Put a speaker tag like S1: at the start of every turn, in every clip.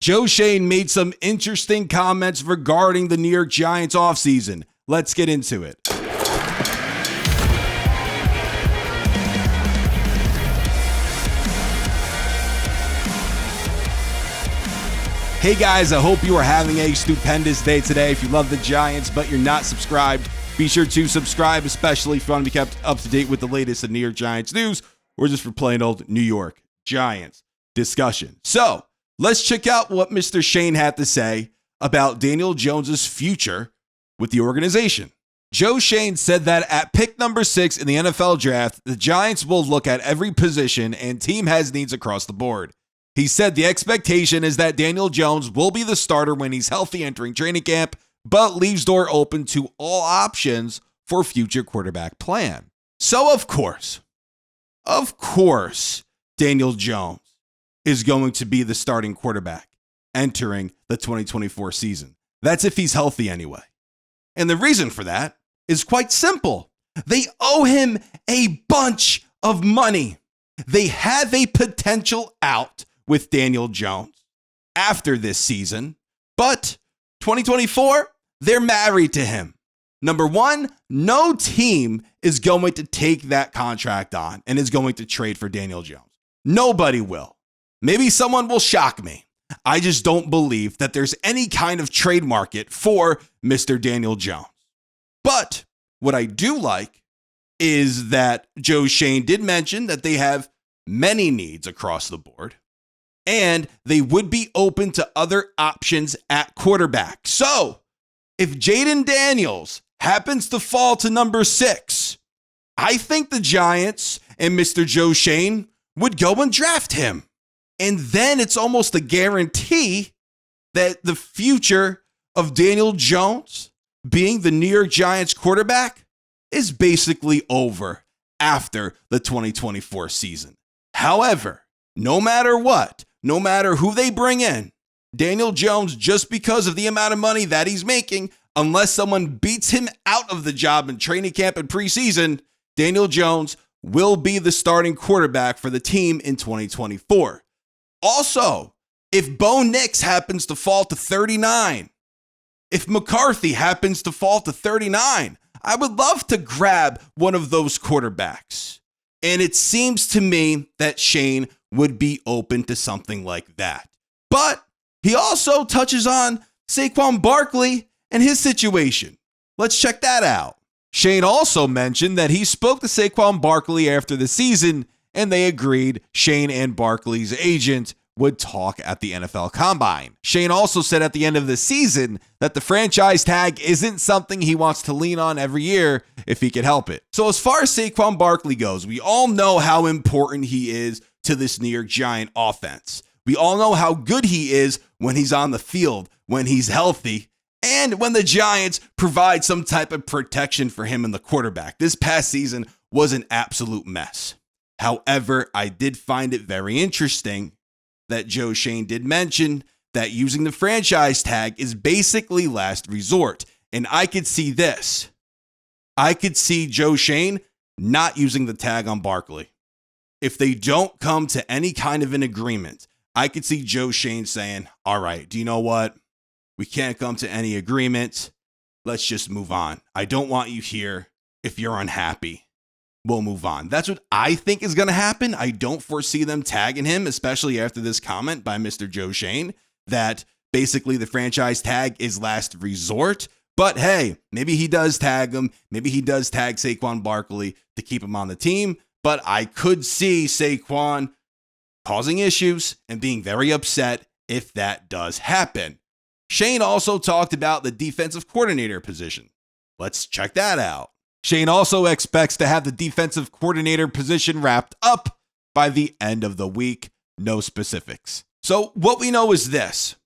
S1: Joe Schoen made some interesting comments regarding the New York Giants offseason. Let's get into it. Hey guys, I hope you are having a stupendous day today. If you love the Giants but you're not subscribed, be sure to subscribe, especially if you want to be kept up to date with the latest in New York Giants news or just for plain old New York Giants discussion. So let's check out what Mr. Schoen had to say about Daniel Jones' future with the organization. Joe Schoen said that at pick number 6 in the NFL draft, the Giants will look at every position and team has needs across the board. He said the expectation is that Daniel Jones will be the starter when he's healthy entering training camp, but leaves door open to all options for future quarterback plan. So of course, Daniel Jones is going to be the starting quarterback entering the 2024 season. That's if he's healthy anyway. And the reason for that is quite simple. They owe him a bunch of money. They have a potential out with Daniel Jones after this season, but 2024, they're married to him. Number one, no team is going to take that contract on and is going to trade for Daniel Jones. Nobody will. Maybe someone will shock me. I just don't believe that there's any kind of trade market for Mr. Daniel Jones. But what I do like is that Joe Schoen did mention that they have many needs across the board, and they would be open to other options at quarterback. So if Jaden Daniels happens to fall to number 6, I think the Giants and Mr. Joe Schoen would go and draft him. And then it's almost a guarantee that the future of Daniel Jones being the New York Giants quarterback is basically over after the 2024 season. However, no matter what, no matter who they bring in, Daniel Jones, just because of the amount of money that he's making, unless someone beats him out of the job in training camp and preseason, Daniel Jones will be the starting quarterback for the team in 2024. Also, if Bo Nix happens to fall to 39, if McCarthy happens to fall to 39, I would love to grab one of those quarterbacks. And it seems to me that Schoen would be open to something like that. But he also touches on Saquon Barkley and his situation. Let's check that out. Schoen also mentioned that he spoke to Saquon Barkley after the season, and they agreed Schoen and Barkley's agent would talk at the NFL Combine. Schoen also said at the end of the season that the franchise tag isn't something he wants to lean on every year if he could help it. So as far as Saquon Barkley goes, we all know how important he is to this New York Giant offense. We all know how good he is when he's on the field, when he's healthy, and when the Giants provide some type of protection for him and the quarterback. This past season was an absolute mess. However, I did find it very interesting that Joe Schoen did mention that using the franchise tag is basically last resort. And I could see this. I could see Joe Schoen not using the tag on Barkley. If they don't come to any kind of an agreement, I could see Joe Schoen saying, all right, do you know what? We can't come to any agreement. Let's just move on. I don't want you here. If you're unhappy, we'll move on. That's what I think is going to happen. I don't foresee them tagging him, especially after this comment by Mr. Joe Schoen that basically the franchise tag is last resort. But hey, maybe he does tag him. Maybe he does tag Saquon Barkley to keep him on the team. But I could see Saquon causing issues and being very upset if that does happen. Schoen also talked about the defensive coordinator position. Let's check that out. Schoen also expects to have the defensive coordinator position wrapped up by the end of the week. No specifics. So what we know is this.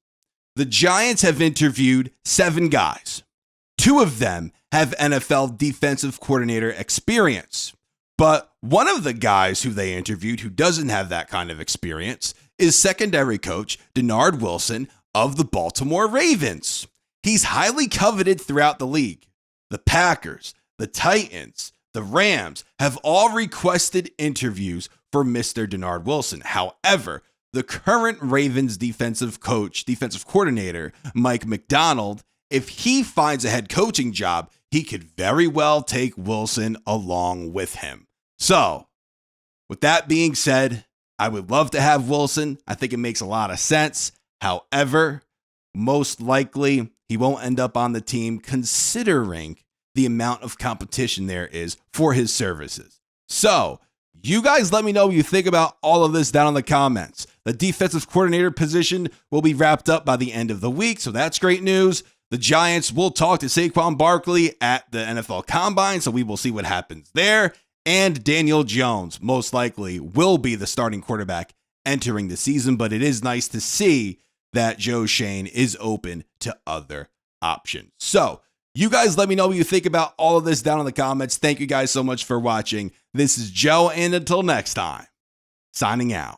S1: The Giants have interviewed 7 guys. 2 of them have NFL defensive coordinator experience. But one of the guys who they interviewed who doesn't have that kind of experience is secondary coach Denard Wilson of the Baltimore Ravens. He's highly coveted throughout the league. The Packers, the Titans, the Rams have all requested interviews for Mr. Denard Wilson. However, the current Ravens defensive coordinator, Mike Macdonald, if he finds a head coaching job, he could very well take Wilson along with him. So, with that being said, I would love to have Wilson. I think it makes a lot of sense. However, most likely he won't end up on the team considering the amount of competition there is for his services. So, you guys let me know what you think about all of this down in the comments. The defensive coordinator position will be wrapped up by the end of the week, so that's great news. The Giants will talk to Saquon Barkley at the NFL Combine, so we will see what happens there. And Daniel Jones most likely will be the starting quarterback entering the season, but it is nice to see that Joe Schoen is open to other options. So, you guys let me know what you think about all of this down in the comments. Thank you guys so much for watching. This is Joe, and until next time, signing out.